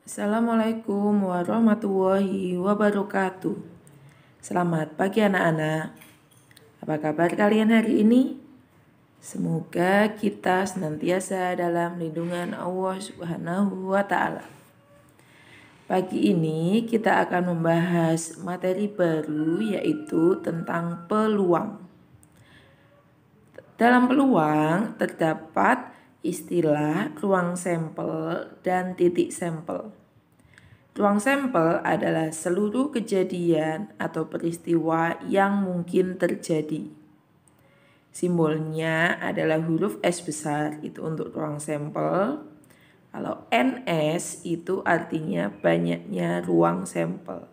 Assalamualaikum warahmatullahi wabarakatuh. Selamat pagi anak-anak. Apa kabar kalian hari ini? Semoga kita senantiasa dalam lindungan Allah Subhanahu wa Ta'ala. Pagi ini kita akan membahas materi baru, yaitu tentang peluang. Dalam peluang terdapat istilah ruang sampel dan titik sampel. Ruang sampel adalah seluruh kejadian atau peristiwa yang mungkin terjadi. Simbolnya adalah huruf S besar, itu untuk ruang sampel. Kalau NS itu artinya banyaknya ruang sampel.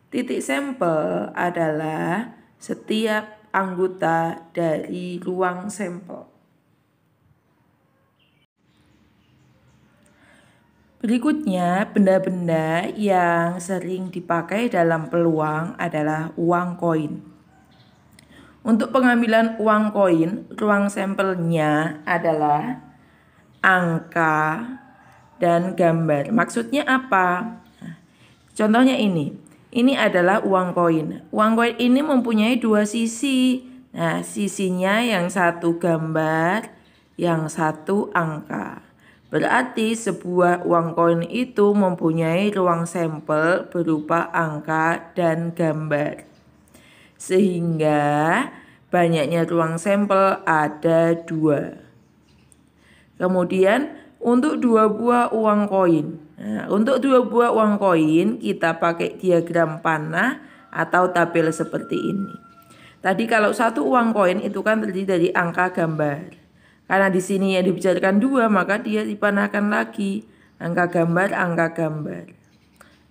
Titik sampel adalah setiap anggota dari ruang sampel. Berikutnya, benda-benda yang sering dipakai dalam peluang adalah uang koin. Untuk pengambilan uang koin, ruang sampelnya adalah angka dan gambar. Maksudnya apa? Nah, contohnya ini adalah uang koin. Uang koin ini mempunyai dua sisi. Nah, sisinya yang satu gambar, yang satu angka. Berarti sebuah uang koin itu mempunyai ruang sampel berupa angka dan gambar. Sehingga banyaknya ruang sampel ada 2. Kemudian untuk 2 buah uang koin. Nah, untuk 2 buah uang koin kita pakai diagram panah atau tabel seperti ini. Tadi kalau satu uang koin itu kan terdiri dari angka gambar. Karena di sini yang dibicarakan 2, maka dia dipanahkan lagi angka gambar.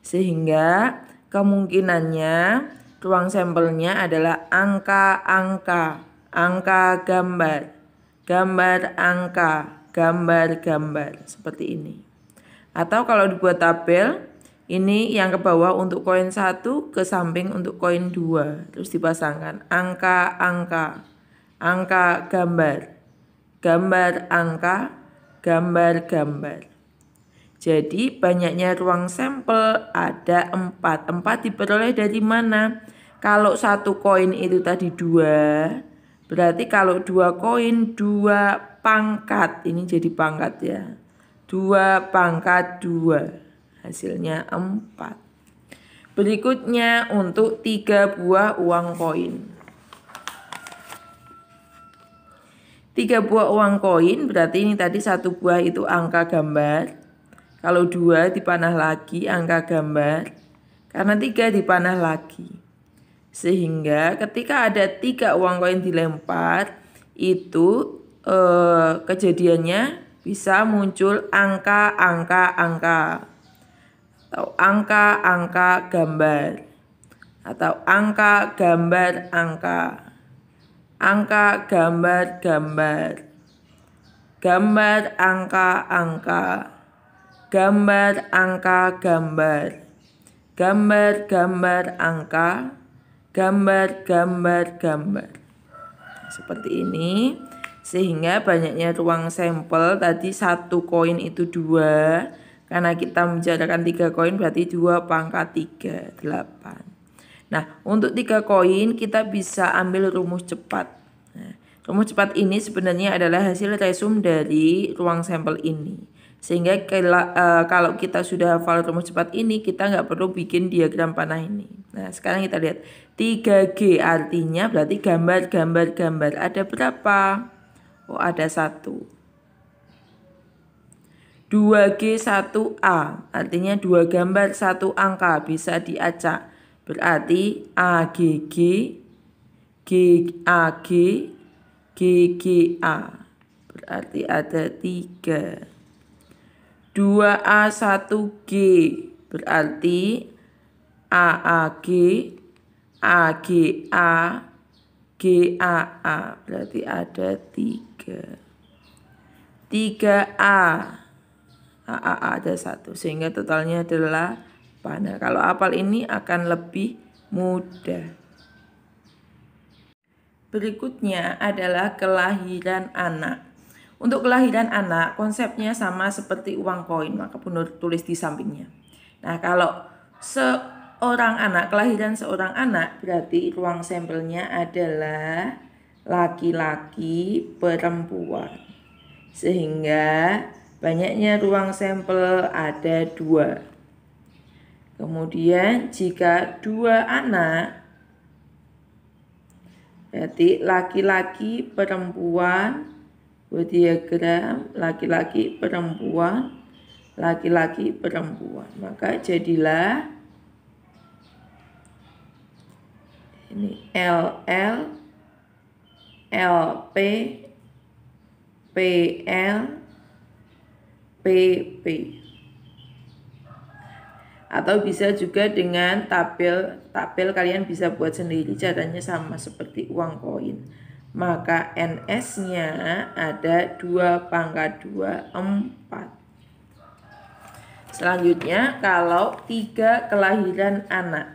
Sehingga kemungkinannya ruang sampelnya adalah angka-angka, angka gambar, gambar angka, gambar seperti ini. Atau kalau dibuat tabel, ini yang ke bawah untuk koin 1, ke samping untuk koin 2. Terus dipasangkan angka-angka, angka gambar, gambar angka, gambar. Jadi banyaknya ruang sampel ada 4. 4 diperoleh dari mana? Kalau satu koin itu tadi 2, berarti kalau 2 koin 2 pangkat. Ini jadi pangkat ya. 2 pangkat 2. Hasilnya 4. Berikutnya untuk 3 buah uang koin. 3 buah uang koin berarti ini tadi 1 buah itu angka gambar. Kalau 2 dipanah lagi angka gambar. Karena 3 dipanah lagi. Sehingga ketika ada 3 uang koin dilempar, itu kejadiannya bisa muncul angka-angka. Atau angka-angka gambar. Atau angka gambar angka. Angka gambar, gambar angka, gambar angka gambar, gambar angka, gambar. Seperti ini, sehingga banyaknya ruang sampel. Tadi 1 koin itu 2, karena kita membicarakan 3 koin berarti 2 pangkat 3, 8. Nah, untuk 3 koin kita bisa ambil rumus cepat. Nah, rumus cepat ini sebenarnya adalah hasil resum dari ruang sampel ini. Sehingga kalau kita sudah hafal rumus cepat ini, kita nggak perlu bikin diagram panah ini. Nah, sekarang kita lihat 3G artinya berarti gambar. Ada berapa? Oh, ada 1. 2G 1A artinya 2 gambar 1 angka, bisa diacak. Berarti AGG, GAG, GGA. Berarti ada 3. 2A 1G berarti AAG, AGA, GAA. Berarti ada 3. 3A, AAA ada 1. Sehingga totalnya adalah panah. Kalau hafal ini akan lebih mudah. Berikutnya adalah kelahiran anak. Untuk kelahiran anak, konsepnya sama seperti uang koin, maka Bu Nur tulis di sampingnya. Nah, kalau kelahiran seorang anak, berarti ruang sampelnya adalah laki-laki perempuan. Sehingga banyaknya ruang sampel ada 2. Kemudian jika 2 anak, berarti laki-laki perempuan, diagram laki-laki perempuan, laki-laki perempuan. Maka jadilah ini LL, LP, PL, PP. Atau bisa juga dengan tabel kalian bisa buat sendiri, caranya sama seperti uang koin. Maka NS-nya ada 2 pangkat 2, 4. Selanjutnya kalau 3 kelahiran anak,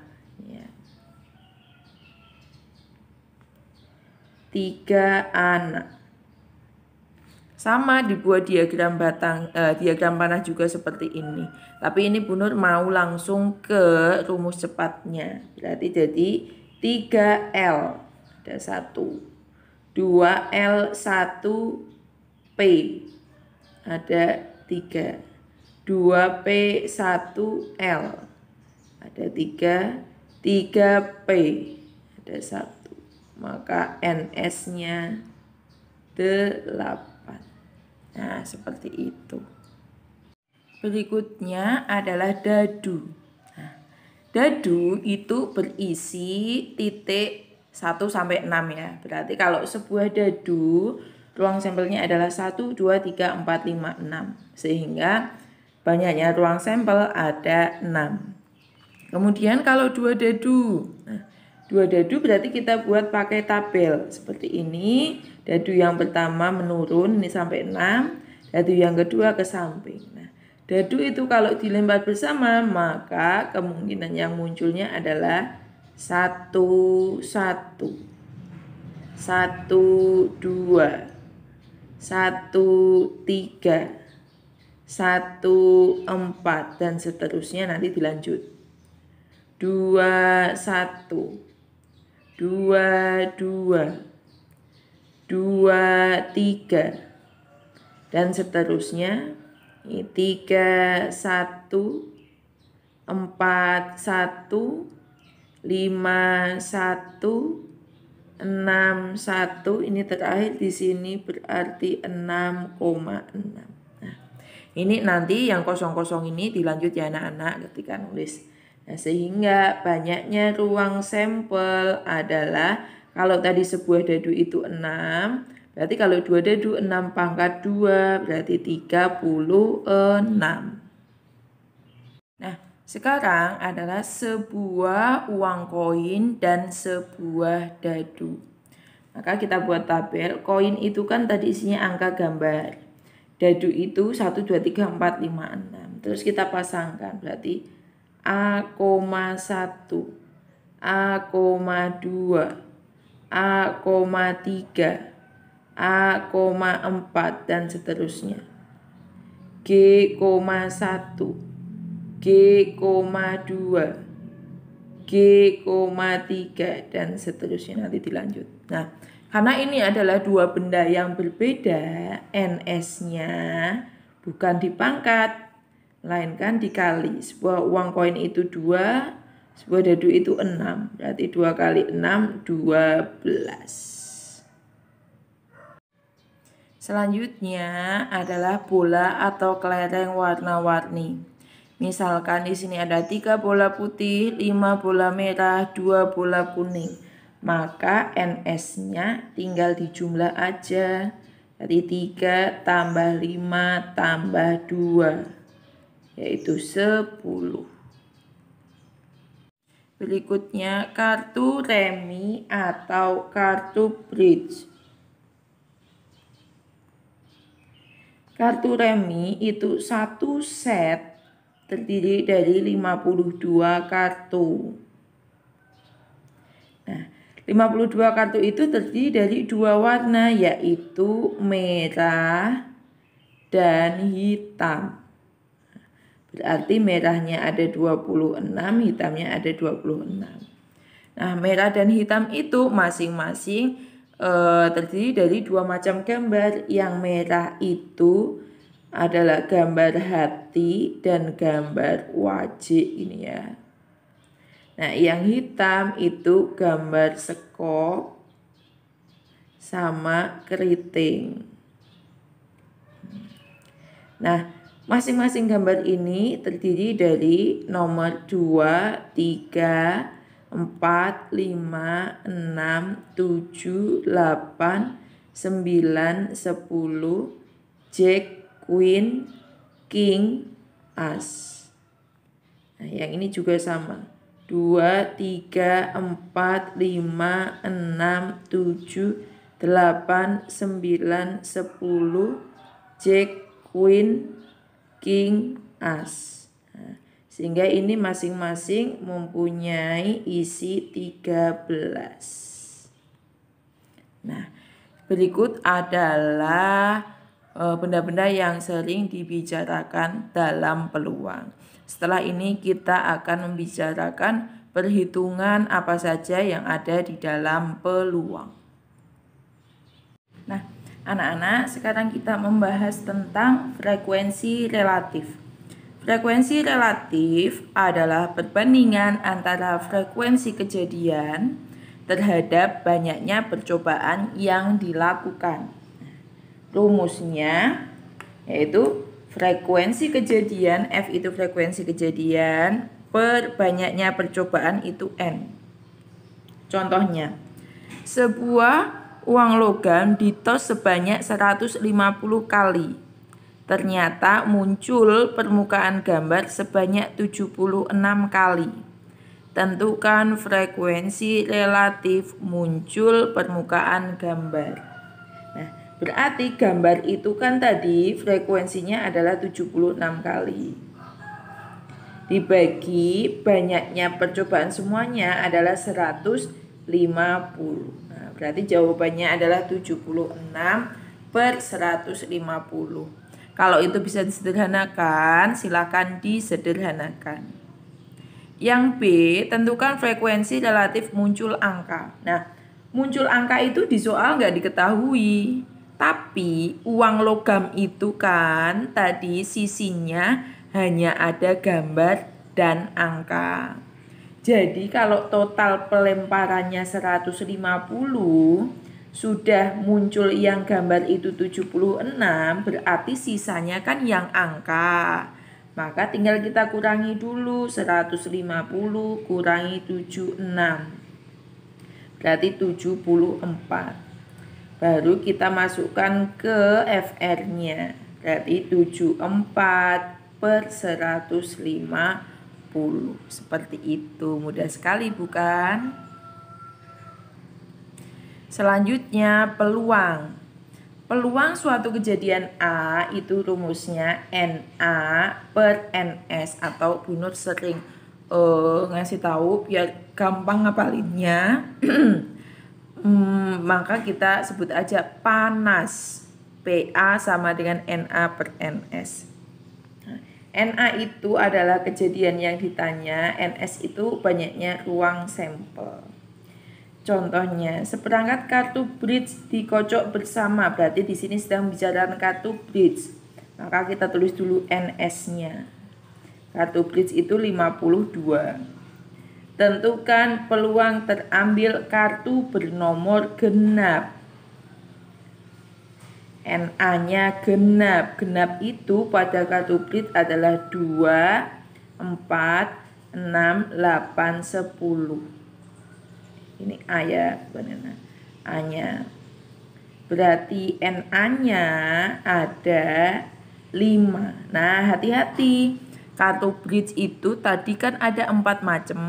3 anak. Sama dibuat diagram diagram panah juga seperti ini. Tapi ini Bu Nur mau langsung ke rumus cepatnya. Berarti jadi 3L ada 1. 2L 1P ada 3. 2P 1L ada 3. 3P ada 1. Maka NS-nya 8. Nah, seperti itu. Berikutnya adalah dadu. Nah, dadu itu berisi titik 1 sampai 6 ya. Berarti kalau sebuah dadu, ruang sampelnya adalah 1, 2, 3, 4, 5, 6. Sehingga banyaknya ruang sampel ada 6. Kemudian kalau 2 dadu. Nah, 2 dadu berarti kita buat pakai tabel seperti ini. Dadu yang pertama menurun ini sampai 6. Dadu yang kedua ke samping. Nah, dadu itu kalau dilempar bersama, maka kemungkinan yang munculnya adalah 1, 1, 1, 2, 1, 3, 1, 4, dan seterusnya nanti dilanjut. 2, 1, 2, 2, 2, 3, dan seterusnya. 3, 1, 4, 1, 5, 1, 6, 1. Ini terakhir di sini berarti 6,6. Nah, ini nanti yang kosong-kosong ini dilanjut ya anak-anak ketika nulis. Nah, sehingga banyaknya ruang sampel adalah, kalau tadi sebuah dadu itu 6, berarti kalau 2 dadu 6 pangkat 2 berarti 36. Nah, sekarang adalah sebuah uang koin dan sebuah dadu. Maka kita buat tabel. Koin itu kan tadi isinya angka gambar. Dadu itu 1, 2, 3, 4, 5, 6. Terus kita pasangkan. Berarti A,1, A,2, A,3, A,4, dan seterusnya. G,1, G,2, G,3, dan seterusnya nanti dilanjut. Nah, karena ini adalah 2 benda yang berbeda, NS-nya bukan dipangkat, melainkan dikali. Sebuah uang koin itu 2, sebuah dadu itu 6. Berarti 2 kali 6, 12. Selanjutnya adalah bola atau kelereng warna-warni. Misalkan di sini ada 3 bola putih, 5 bola merah, 2 bola kuning. Maka NS-nya tinggal dijumlah aja. Jadi 3 tambah 5 tambah 2, yaitu 10. Berikutnya kartu remi atau kartu bridge. Kartu remi itu 1 set terdiri dari 52 kartu. Nah, 52 kartu itu terdiri dari 2 warna, yaitu merah dan hitam. Berarti merahnya ada 26, hitamnya ada 26. Nah, merah dan hitam itu masing-masing terdiri dari 2 macam gambar. Yang merah itu adalah gambar hati dan gambar wajik ini ya. Nah, yang hitam itu gambar sekop sama keriting. Nah, masing-masing gambar ini terdiri dari nomor 2, 3, 4, 5, 6, 7, 8, 9, 10, Jack, Queen, King, As. Nah, yang ini juga sama. 2, 3, 4, 5, 6, 7, 8, 9, 10, Jack, Queen, King, As. Nah, sehingga ini masing-masing mempunyai isi 13. Nah, berikut adalah benda-benda yang sering dibicarakan dalam peluang. Setelah ini kita akan membicarakan perhitungan apa saja yang ada di dalam peluang. Nah, anak-anak, sekarang kita membahas tentang frekuensi relatif. Frekuensi relatif adalah perbandingan antara frekuensi kejadian terhadap banyaknya percobaan yang dilakukan. Rumusnya yaitu frekuensi kejadian, F itu frekuensi kejadian, per banyaknya percobaan itu N. Contohnya, sebuah uang logam ditos sebanyak 150 kali. Ternyata muncul permukaan gambar sebanyak 76 kali. Tentukan frekuensi relatif muncul permukaan gambar. Nah, berarti gambar itu kan tadi frekuensinya adalah 76 kali. Dibagi banyaknya percobaan semuanya adalah 150. Nah, berarti jawabannya adalah 76 per 150. Kalau itu bisa disederhanakan, silakan disederhanakan. Yang B, tentukan frekuensi relatif muncul angka. Nah, muncul angka itu di soal nggak diketahui. Tapi uang logam itu kan tadi sisinya hanya ada gambar dan angka. Jadi kalau total pelemparannya 150, sudah muncul yang gambar itu 76, berarti sisanya kan yang angka. Maka tinggal kita kurangi dulu, 150 kurangi 76. Berarti 74. Baru kita masukkan ke FR-nya. Berarti 74 per 150. Seperti itu. Mudah sekali bukan? Selanjutnya peluang. Peluang suatu kejadian A itu rumusnya NA per NS, atau Bu Nur sering ngasih tahu biar gampang ngapalinnya. Maka kita sebut aja panas. PA sama dengan NA per NS. NA itu adalah kejadian yang ditanya, NS itu banyaknya ruang sampel. Contohnya, seperangkat kartu bridge dikocok bersama, berarti di sini sedang bicarakan kartu bridge. Maka kita tulis dulu NS-nya. Kartu bridge itu 52. Tentukan peluang terambil kartu bernomor genap. NA-nya genap. Genap itu pada kartu bridge adalah 2, 4, 6, 8, 10. Ini A ya, bukan A-nya. Berarti NA-nya ada 5. Nah, hati-hati. Kartu bridge itu tadi kan ada 4 macam.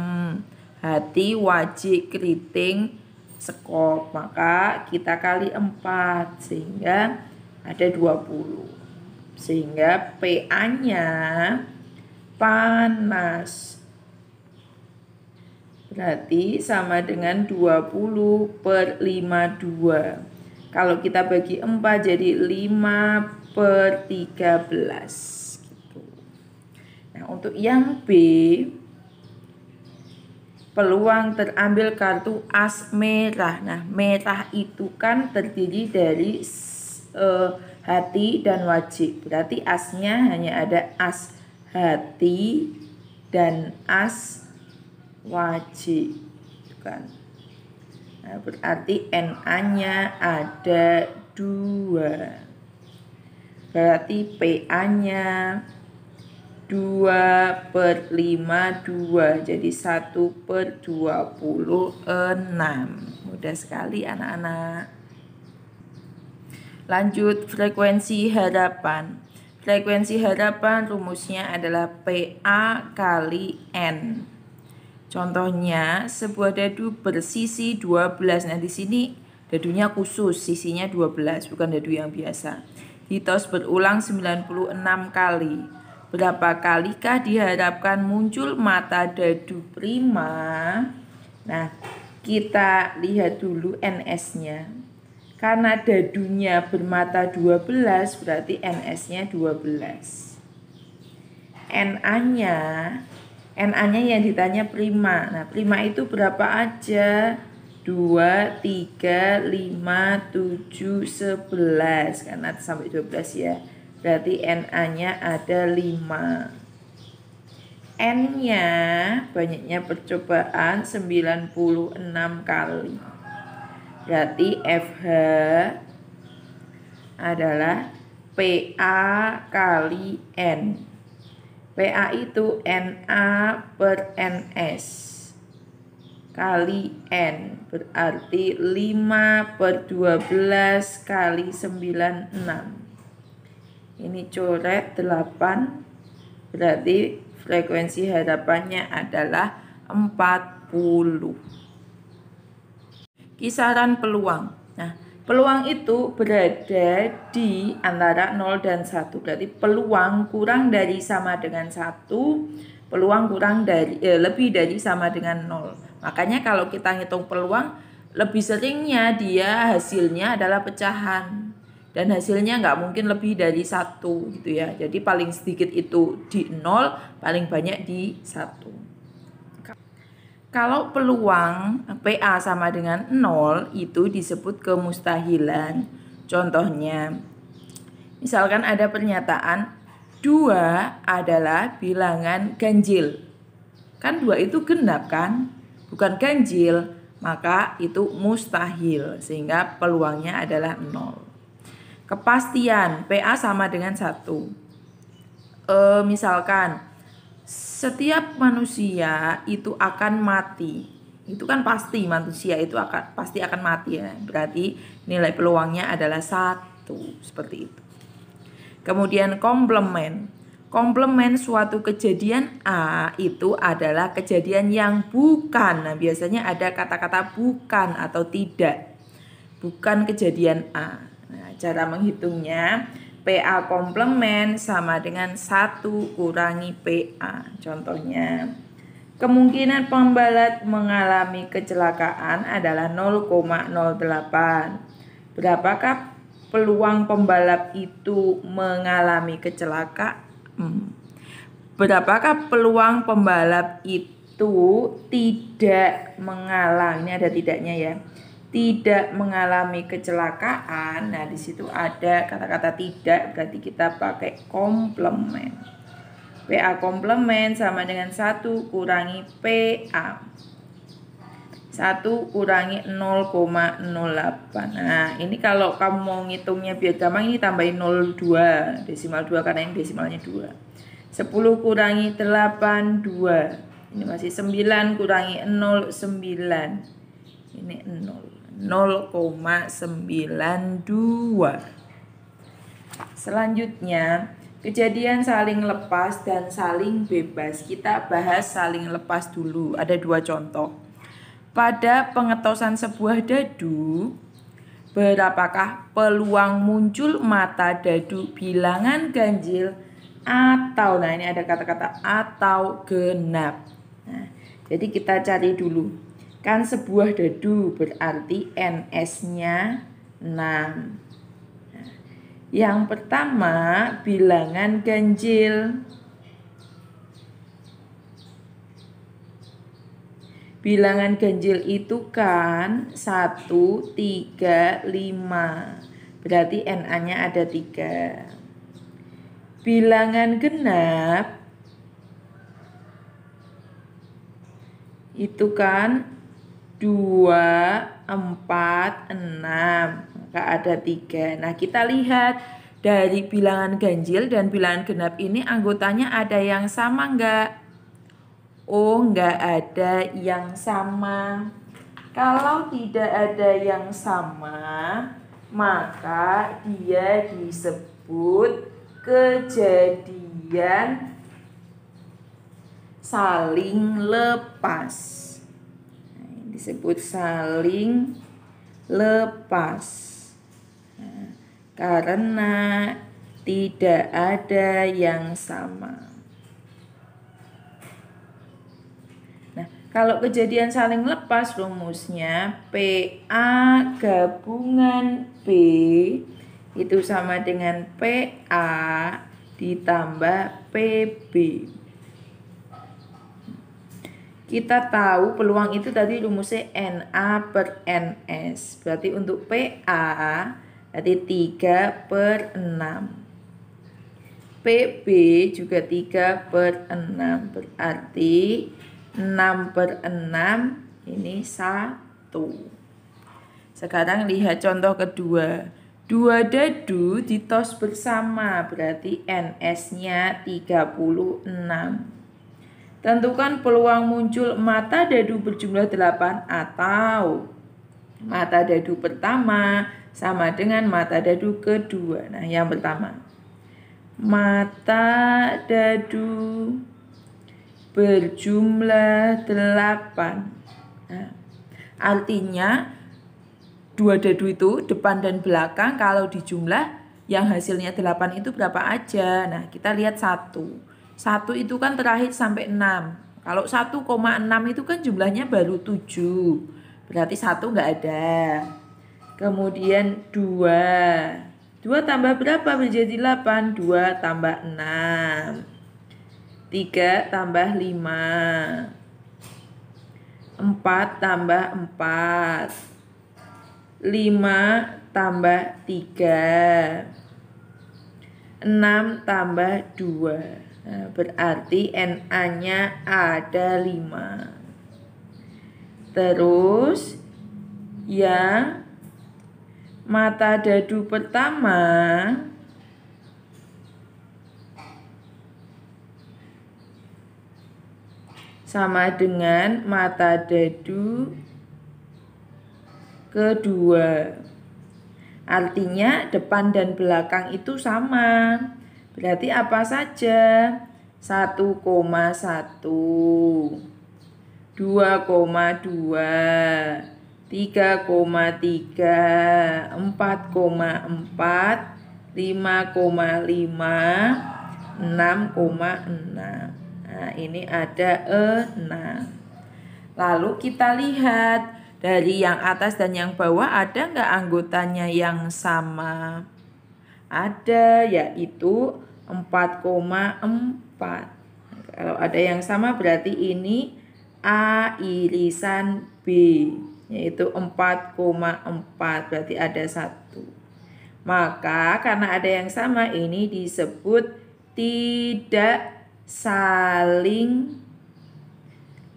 Hati, wajik, keriting, sekop. Maka kita kali 4 sehingga ada 20. Sehingga PA-nya panas. Berarti sama dengan 20/52. Kalau kita bagi 4 jadi 5/13 gitu. Nah, untuk yang B, peluang terambil kartu as merah. Nah, merah itu kan terdiri dari hati dan wajib. Berarti asnya hanya ada as hati dan as wajib kan. Nah, berarti NA-nya ada 2. Berarti PA-nya 2/52. Jadi 1/26. Mudah sekali anak-anak. Lanjut frekuensi harapan. Frekuensi harapan rumusnya adalah PA kali N. Contohnya, sebuah dadu bersisi 12. Nah, di sini dadunya khusus, sisinya 12, bukan dadu yang biasa. Ditos berulang 96 kali. Berapa kalikah diharapkan muncul mata dadu prima? Nah, kita lihat dulu NS-nya. Karena dadunya bermata 12, berarti NS-nya 12. NA-nya yang ditanya prima. Nah, prima itu berapa aja? 2, 3, 5, 7, 11. Karena sampai 12 ya. Berarti NA-nya ada 5. N-nya banyaknya percobaan 96 kali. Berarti FH adalah PA kali N. PA itu NA/NS kali N, berarti 5/12 kali 96. Ini coret 8, berarti frekuensi harapannya adalah 40. Kisaran peluang. Nah, peluang itu berada di antara 0 dan 1. Berarti peluang kurang dari sama dengan 1, peluang lebih dari sama dengan 0. Makanya kalau kita ngitung peluang, lebih seringnya dia hasilnya adalah pecahan. Dan hasilnya nggak mungkin lebih dari 1 gitu ya. Jadi paling sedikit itu di 0, paling banyak di 1. Kalau peluang PA sama dengan 0 itu disebut kemustahilan. Contohnya, misalkan ada pernyataan 2 adalah bilangan ganjil. Kan 2 itu genap kan? Bukan ganjil, maka itu mustahil. Sehingga peluangnya adalah 0. Kepastian PA sama dengan 1. Misalkan setiap manusia itu akan mati. Itu kan pasti manusia itu pasti akan mati ya. Berarti nilai peluangnya adalah 1, seperti itu. Kemudian komplement. Komplement suatu kejadian A itu adalah kejadian yang bukan. Nah, biasanya ada kata-kata bukan atau tidak. Bukan kejadian A. Nah, cara menghitungnya PA komplement sama dengan 1 kurangi PA. Contohnya, kemungkinan pembalap mengalami kecelakaan adalah 0,08. Berapakah peluang pembalap itu mengalami kecelakaan? Berapakah peluang pembalap itu tidak mengalami? Ini ada tidaknya ya. Tidak mengalami kecelakaan. Nah, di situ ada kata-kata tidak, berarti kita pakai komplement. PA komplement sama dengan 1 kurangi PA. 1 kurangi 0,08. Nah, ini kalau kamu mau ngitungnya biar gampang, ini tambahin 0,2, desimal 2 karena yang desimalnya 2. 10 kurangi 8, 2. Ini masih 9 kurangi 0, 9. Ini 0,92. Selanjutnya, kejadian saling lepas dan saling bebas. Kita bahas saling lepas dulu. Ada 2 contoh. Pada pengetosan sebuah dadu, berapakah peluang muncul mata dadu bilangan ganjil atau, nah ini ada kata-kata atau genap. Nah, Jadi kita cari dulu. Kan sebuah dadu berarti NS-nya 6. Nah, yang pertama bilangan ganjil. Bilangan ganjil itu kan 1, 3, 5. Berarti NA-nya ada 3. Bilangan genap itu kan 2, 4, 6. Maka ada 3. Nah, kita lihat dari bilangan ganjil dan bilangan genap ini anggotanya ada yang sama enggak? Oh, enggak ada yang sama. Kalau tidak ada yang sama, maka dia disebut kejadian saling lepas. Nah, disebut saling lepas. Nah, karena tidak ada yang sama. Kalau kejadian saling lepas rumusnya PA gabungan B itu sama dengan PA ditambah PB. Kita tahu peluang itu tadi rumusnya NA per NS. Berarti untuk PA berarti 3/6. PB juga 3/6. Berarti 6/6 ini 1. Sekarang lihat contoh kedua. 2 dadu ditos bersama berarti NS-nya 36. Tentukan peluang muncul mata dadu berjumlah 8 atau mata dadu pertama sama dengan mata dadu kedua. Nah, yang pertama. Mata dadu berjumlah 8. Nah, artinya 2 dadu itu depan dan belakang kalau dijumlah yang hasilnya 8 itu berapa aja. Nah, kita lihat 1. 1 itu kan terakhir sampai 6. Kalau 1,6 itu kan jumlahnya baru 7. Berarti 1 enggak ada. Kemudian 2. 2 tambah berapa menjadi 8? 2 tambah 6. 3 tambah 5. 4 tambah 4. 5 tambah 3. 6 tambah 2. Nah, berarti NA-nya ada 5. Terus yang mata dadu pertama sama dengan mata dadu kedua. Artinya depan dan belakang itu sama. Berarti apa saja? 1,1, 2,2, 3,3, 4,4, 5,5, 6,6. Nah, ini ada 6. Lalu kita lihat dari yang atas dan yang bawah ada nggak anggotanya yang sama? Ada, yaitu 4,4. Kalau ada yang sama berarti ini A irisan B, yaitu 4,4. Berarti ada 1. Maka karena ada yang sama ini disebut tidak saling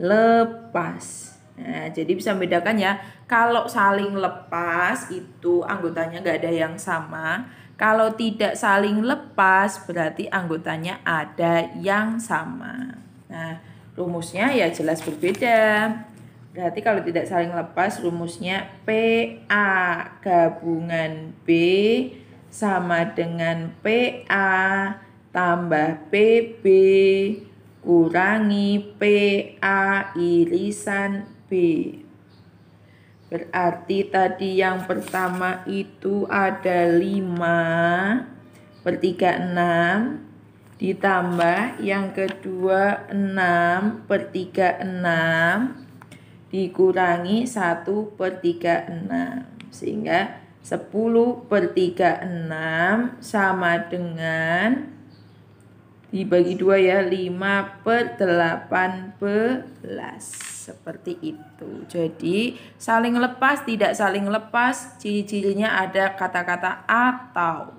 lepas. Nah, jadi bisa membedakan ya. Kalau saling lepas itu anggotanya nggak ada yang sama. Kalau tidak saling lepas berarti anggotanya ada yang sama. Nah, rumusnya ya jelas berbeda. Berarti kalau tidak saling lepas rumusnya PA gabungan B sama dengan PA tambah PB kurangi PA irisan B. Berarti tadi yang pertama itu ada 5/36. ditambah yang kedua 6/36 dikurangi 1/36, sehingga 10/36 sama dengan dibagi 2 ya, 5/18, seperti itu. Jadi saling lepas, tidak saling lepas, ciri-cirinya ada kata-kata atau.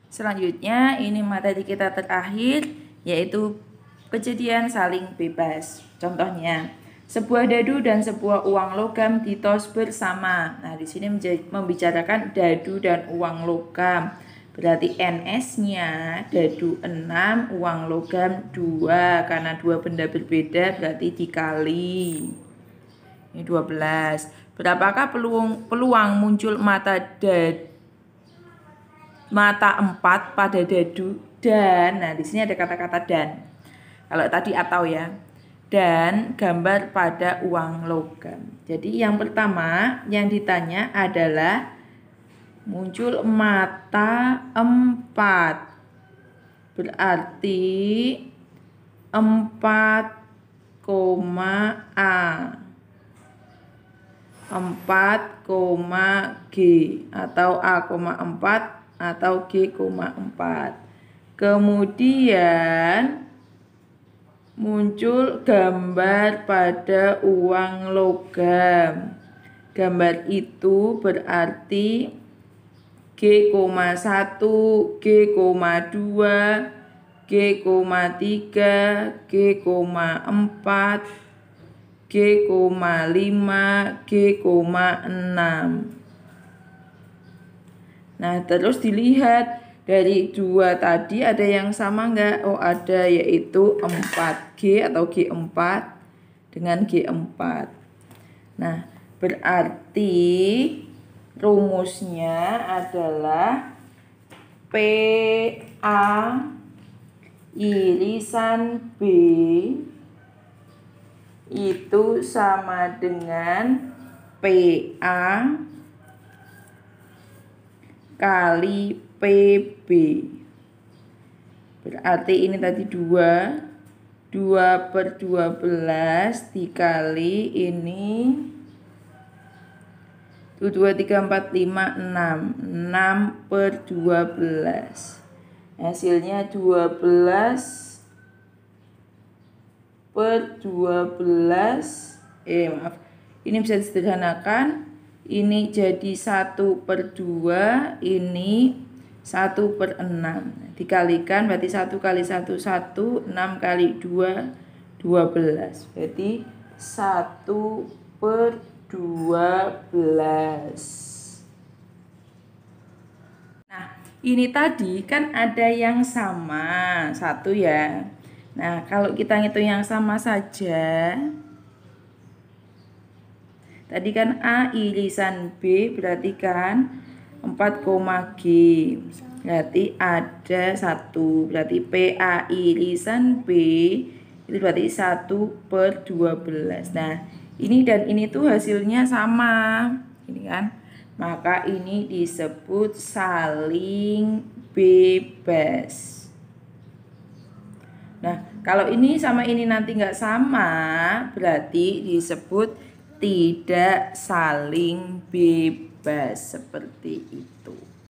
Selanjutnya ini materi kita terakhir, yaitu kejadian saling bebas. Contohnya, sebuah dadu dan sebuah uang logam ditos bersama. Nah, di sini membicarakan dadu dan uang logam. Berarti NS-nya dadu 6, uang logam 2. Karena 2 benda berbeda berarti dikali. Ini 12. Berapakah peluang muncul mata 4 pada dadu dan, nah di sini ada kata-kata dan. Kalau tadi atau ya. Dan gambar pada uang logam. Jadi yang pertama yang ditanya adalah muncul mata 4. Berarti 4, A 4, G atau A,4 atau G,4. Kemudian muncul gambar pada uang logam. Gambar itu berarti G,1, G,2, G,3, G,4, G,5, G,6. Nah, terus dilihat dari 2 tadi ada yang sama enggak? Oh, ada, yaitu 4G atau G4 dengan G4. Nah, berarti rumusnya adalah PA irisan B itu sama dengan PA kali PB. Berarti ini tadi 2/12 dikali ini 2, 3, 4, 5, 6/12. Hasilnya 12/12. Ini bisa disederhanakan. Ini jadi 1/2, ini 1/6. Dikalikan berarti 1 kali 1, 1, 6 kali 2, 12. Berarti 1/12. Nah, ini tadi kan ada yang sama, 1 ya. Nah, kalau kita ngitung yang sama saja, tadi kan A irisan B berarti kan 4, G. Berarti ada 1. Berarti PA irisan B itu berarti 1/12. Nah, ini dan ini tuh hasilnya sama. Ini kan. Maka ini disebut saling bebas. Nah, kalau ini sama ini nanti nggak sama, berarti disebut tidak saling bebas, seperti itu.